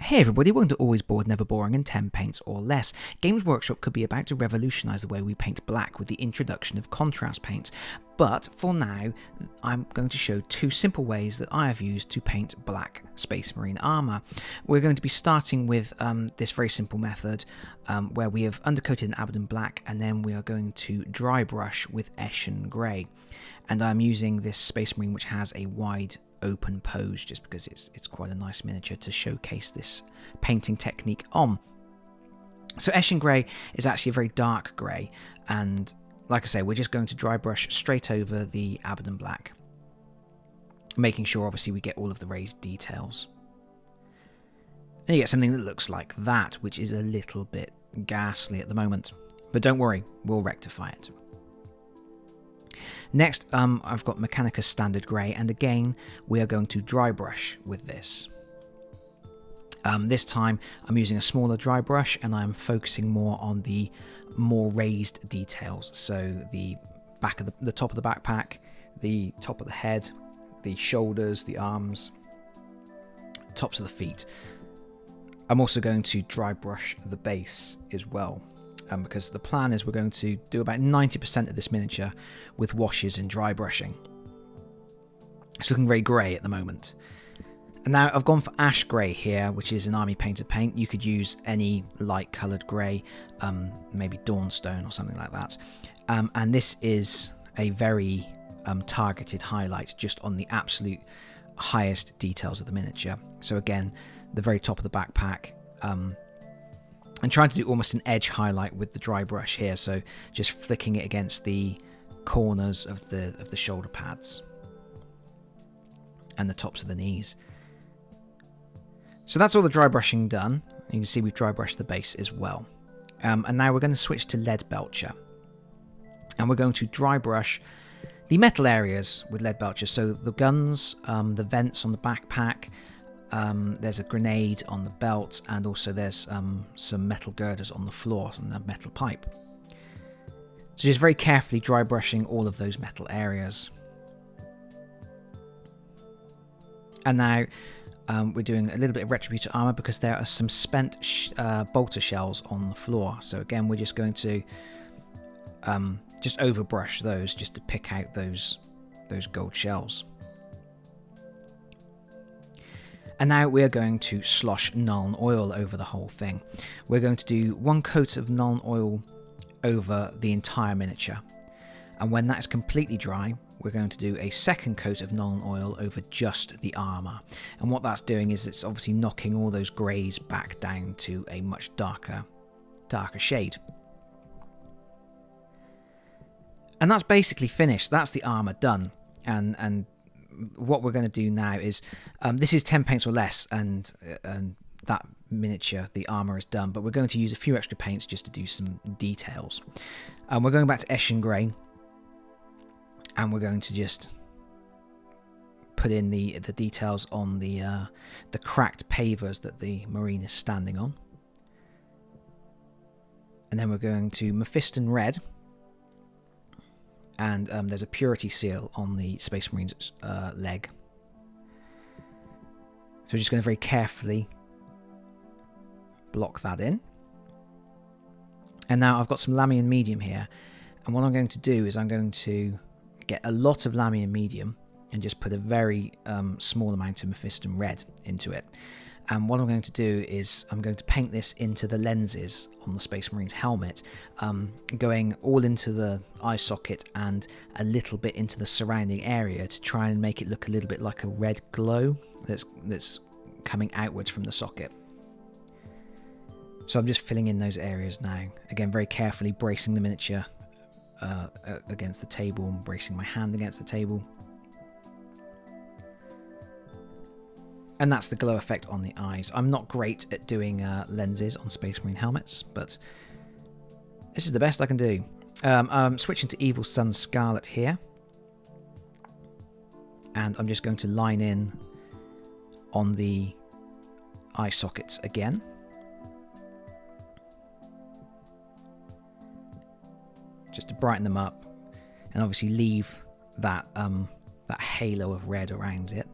Hey everybody, welcome to Always Bored, Never Boring and 10 Paints or Less. Games Workshop could be about to revolutionise the way we paint black with the introduction of contrast paints, but for now I'm going to show two simple ways that I have used to paint black Space Marine armour. We're going to be starting with this very simple method where we have undercoated an Abaddon Black and then we are going to dry brush with Eshin Grey. And I'm using this Space Marine which has a wide open pose just because it's quite a nice miniature to showcase this painting technique on. So Eshin Grey is actually a very dark grey, and like I say, we're just going to dry brush straight over the Abaddon Black, making sure obviously we get all of the raised details. And you get something that looks like that, which is a little bit ghastly at the moment, but don't worry, we'll rectify it. Next, I've got Mechanicus Standard Grey, and again, we are going to dry brush with this. This time, I'm using a smaller dry brush, and I'm focusing more on the more raised details. So the back of the top of the backpack, the top of the head, the shoulders, the arms, tops of the feet. I'm also going to dry brush the base as well. Because the plan is we're going to do about 90% of this miniature with washes and dry brushing. It's looking very grey at the moment. And now I've gone for Ash Grey here, which is an army painted paint. You could use any light coloured grey, maybe Dawnstone or something like that. And this is a very targeted highlight just on the absolute highest details of the miniature. So again, the very top of the backpack, and trying to do almost an edge highlight with the dry brush here, so just flicking it against the corners of the shoulder pads and the tops of the knees. So that's all the dry brushing done. You can see we've dry brushed the base as well. And now we're going to switch to Leadbelcher, and we're going to dry brush the metal areas with Leadbelcher. So the guns, the vents on the backpack. There's a grenade on the belt, and also there's some metal girders on the floor and a metal pipe. So just very carefully dry brushing all of those metal areas. And now we're doing a little bit of Retributor Armour because there are some spent bolter shells on the floor. So again, we're just going to just overbrush those just to pick out those gold shells. And now we're going to slosh Nuln Oil over the whole thing. We're going to do one coat of Nuln Oil over the entire miniature. And when that is completely dry, we're going to do a second coat of Nuln Oil over just the armour. And what that's doing is it's obviously knocking all those greys back down to a much darker shade. And that's basically finished. That's the armour done. And what we're going to do now is, this is 10 paints or less, and that miniature, the armour is done, but we're going to use a few extra paints just to do some details. We're going back to Eshin Grey, and we're going to just put in the details on the cracked pavers that the Marine is standing on. And then we're going to Mephiston Red, and there's a purity seal on the Space Marine's leg. So we're just going to very carefully block that in. And now I've got some Lamian Medium here, and what I'm going to do is I'm going to get a lot of Lamian Medium and just put a very small amount of Mephiston Red into it. And what I'm going to do is I'm going to paint this into the lenses on the Space Marine's helmet, going all into the eye socket and a little bit into the surrounding area to try and make it look a little bit like a red glow that's coming outwards from the socket. So I'm just filling in those areas now. Again, very carefully bracing the miniature against the table and bracing my hand against the table. And that's the glow effect on the eyes. I'm not great at doing lenses on Space Marine helmets, but this is the best I can do. I'm switching to Evil Sunz Scarlet here. And I'm just going to line in on the eye sockets again. Just to brighten them up and obviously leave that halo of red around it.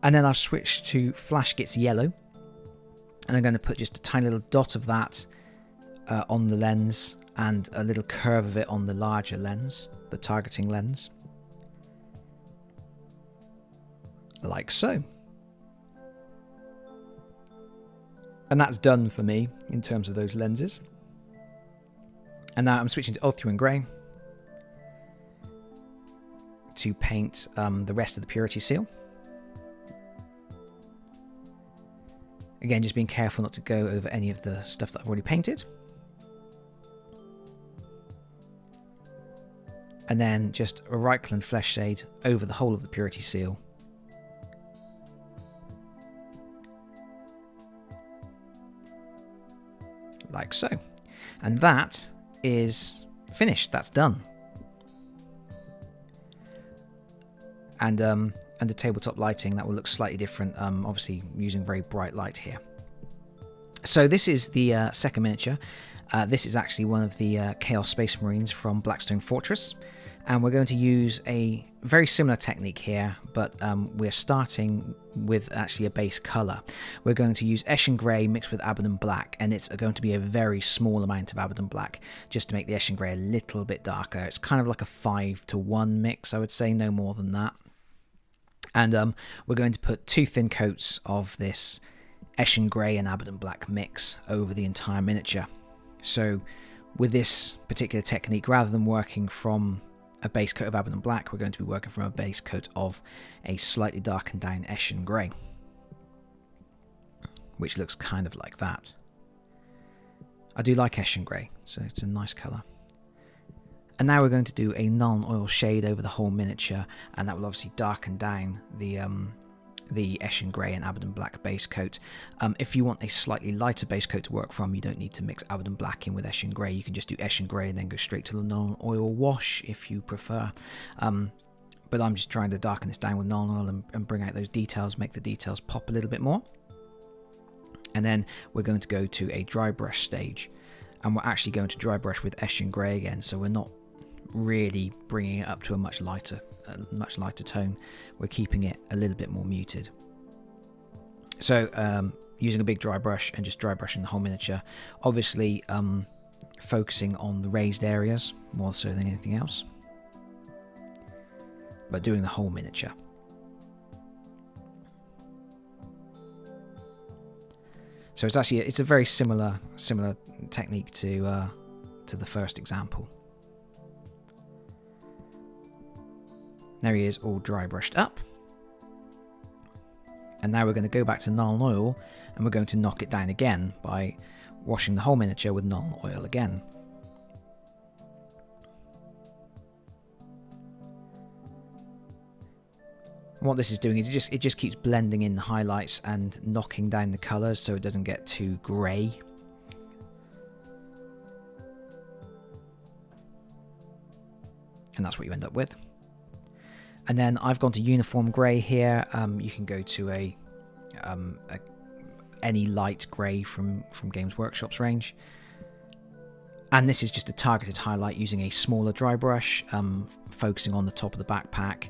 And then I've switched to Flash Gitz Yellow, And I'm going to put just a tiny little dot of that on the lens and a little curve of it on the larger lens, the targeting lens. Like so. And that's done for me in terms of those lenses. And now I'm switching to Ulthuan Grey to paint the rest of the purity seal. Again, just being careful not to go over any of the stuff that I've already painted. And then just a Reikland Fleshshade over the whole of the purity seal. Like so. And that is finished. That's done. And under tabletop lighting, that will look slightly different, obviously using very bright light here. So this is the second miniature. This is actually one of the Chaos Space Marines from Blackstone Fortress. And we're going to use a very similar technique here, but we're starting with actually a base colour. We're going to use Eshin Grey mixed with Abaddon Black, and it's going to be a very small amount of Abaddon Black, just to make the Eshin Grey a little bit darker. It's kind of like a 5-to-1 mix, I would say, no more than that. And we're going to put 2 thin coats of this Eshin Grey and Abaddon Black mix over the entire miniature. So with this particular technique, rather than working from a base coat of Abaddon Black, we're going to be working from a base coat of a slightly darkened down Eshin Grey, which looks kind of like that. I do like Eshin Grey, so it's a nice colour. And now we're going to do a Nuln Oil shade over the whole miniature, and that will obviously darken down the Eshin Grey and Abaddon Black base coat. If you want a slightly lighter base coat to work from, you don't need to mix Abaddon Black in with Eshin Grey. You can just do Eshin Grey and then go straight to the Nuln Oil wash if you prefer. But I'm just trying to darken this down with Nuln Oil and bring out those details, make the details pop a little bit more. And then we're going to go to a dry brush stage. And we're actually going to dry brush with Eshin Grey again, so we're not really bringing it up to a much lighter tone. We're keeping it a little bit more muted. So using a big dry brush and just dry brushing the whole miniature, obviously focusing on the raised areas more so than anything else, but doing the whole miniature. So it's a very similar technique to the first example. There he is, all dry brushed up. And now we're going to go back to Nuln Oil, and we're going to knock it down again by washing the whole miniature with Nuln Oil again. And what this is doing is it just keeps blending in the highlights and knocking down the colours so it doesn't get too grey. And that's what you end up with. And then I've gone to Uniform Grey here. You can go to any light grey from Games Workshop's range. And this is just a targeted highlight using a smaller dry brush, focusing on the top of the backpack,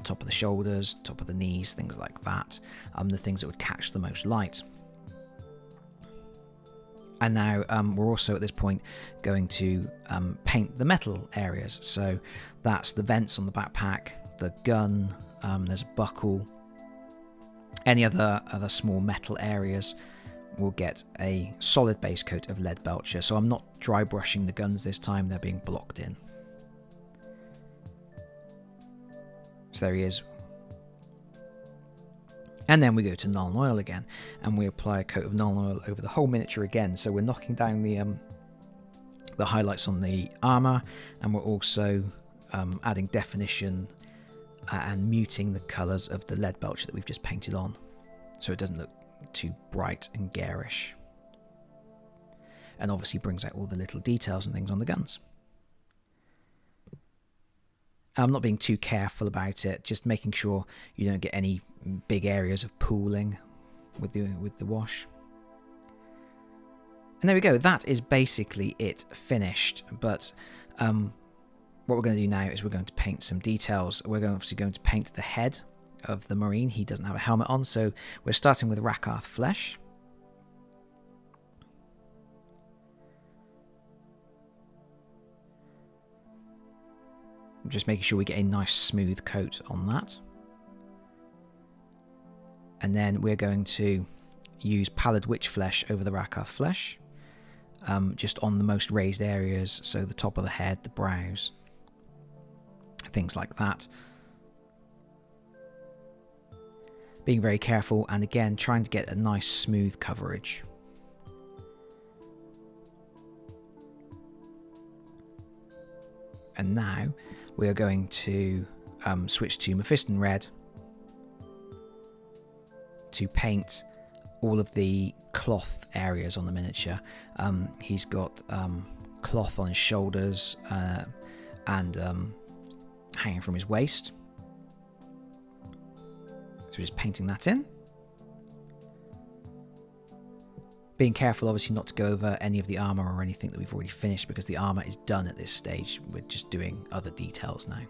top of the shoulders, top of the knees, things like that. The things that would catch the most light. And now we're also at this point going to paint the metal areas. So that's the vents on the backpack, the gun, there's a buckle. Any other small metal areas will get a solid base coat of Leadbelcher. So I'm not dry brushing the guns this time, they're being blocked in. So there he is. And then we go to Nuln Oil again, and we apply a coat of Nuln Oil over the whole miniature again. So we're knocking down the highlights on the armour, and we're also adding definition and muting the colours of the Leadbelcher that we've just painted on, so it doesn't look too bright and garish. And obviously brings out all the little details and things on the guns. I'm not being too careful about it, just making sure you don't get any big areas of pooling with the wash. And there we go, that is basically it finished. But what we're going to do now is we're going to paint some details. We're obviously going to paint the head of the Marine. He doesn't have a helmet on, so we're starting with Rakarth Flesh. just making sure we get a nice smooth coat on that. And then we're going to use Pallid Wych Flesh over the Rakarth Flesh, just on the most raised areas, so the top of the head, the brows, things like that. Being very careful, and again trying to get a nice smooth coverage. And now we are going to switch to Mephiston Red to paint all of the cloth areas on the miniature. He's got cloth on his shoulders and hanging from his waist. So just painting that in. Being careful obviously not to go over any of the armour or anything that we've already finished, because the armour is done at this stage. We're just doing other details now.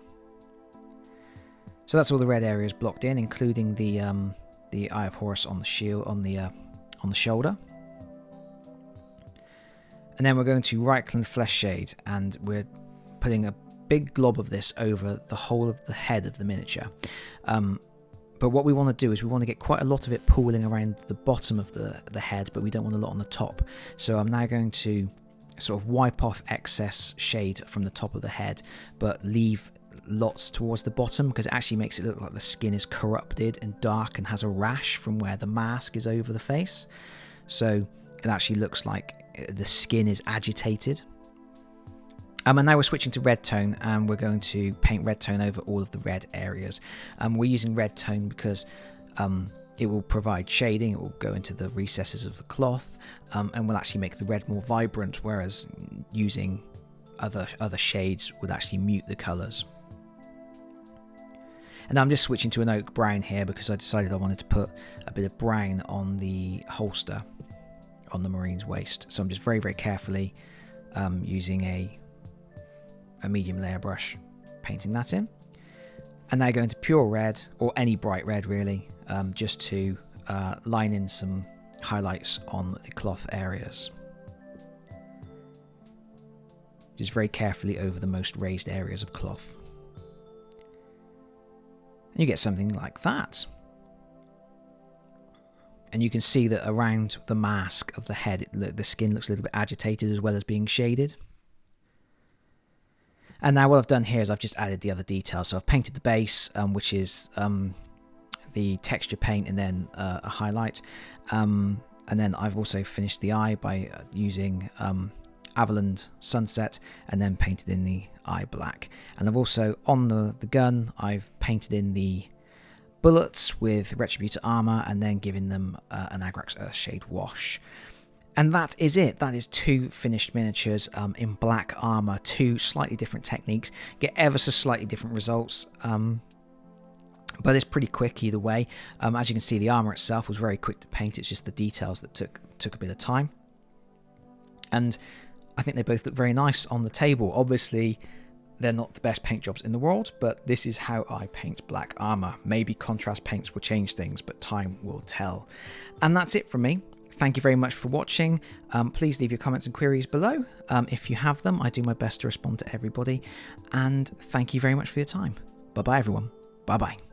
So that's all the red areas blocked in, including the Eye of Horus on the shield, on the shoulder. And then we're going to Reikland Fleshshade, and we're putting a big glob of this over the whole of the head of the miniature. But what we want to do is we want to get quite a lot of it pooling around the bottom of the head, but we don't want a lot on the top. So I'm now going to sort of wipe off excess shade from the top of the head, but leave lots towards the bottom, because it actually makes it look like the skin is corrupted and dark and has a rash from where the mask is over the face. So it actually looks like the skin is agitated. And now we're switching to red tone, and we're going to paint red tone over all of the red areas. We're using red tone because it will provide shading, it will go into the recesses of the cloth, and will actually make the red more vibrant, whereas using other shades would actually mute the colours. And I'm just switching to an oak brown here because I decided I wanted to put a bit of brown on the holster on the Marine's waist. So I'm just very, very carefully using a medium layer brush, painting that in. And now going to pure red, or any bright red really, just to line in some highlights on the cloth areas. Just very carefully over the most raised areas of cloth. And you get something like that. And you can see that around the mask of the head, the skin looks a little bit agitated as well as being shaded. And now what I've done here is I've just added the other details. So I've painted the base, which is the texture paint and then a highlight. And then I've also finished the eye by using Abaddon Sunset and then painted in the eye black. And I've also, on the gun, I've painted in the bullets with Retributor Armour and then given them an Agrax Earthshade wash. And that is it. That is 2 finished miniatures in black armour, 2 slightly different techniques, get ever so slightly different results, but it's pretty quick either way. As you can see, the armour itself was very quick to paint, it's just the details that took a bit of time. And I think they both look very nice on the table. Obviously, they're not the best paint jobs in the world, but this is how I paint black armour. Maybe contrast paints will change things, but time will tell. And that's it from me. Thank you very much for watching. Please leave your comments and queries below. If you have them, I do my best to respond to everybody. And thank you very much for your time. Bye-bye, everyone. Bye-bye.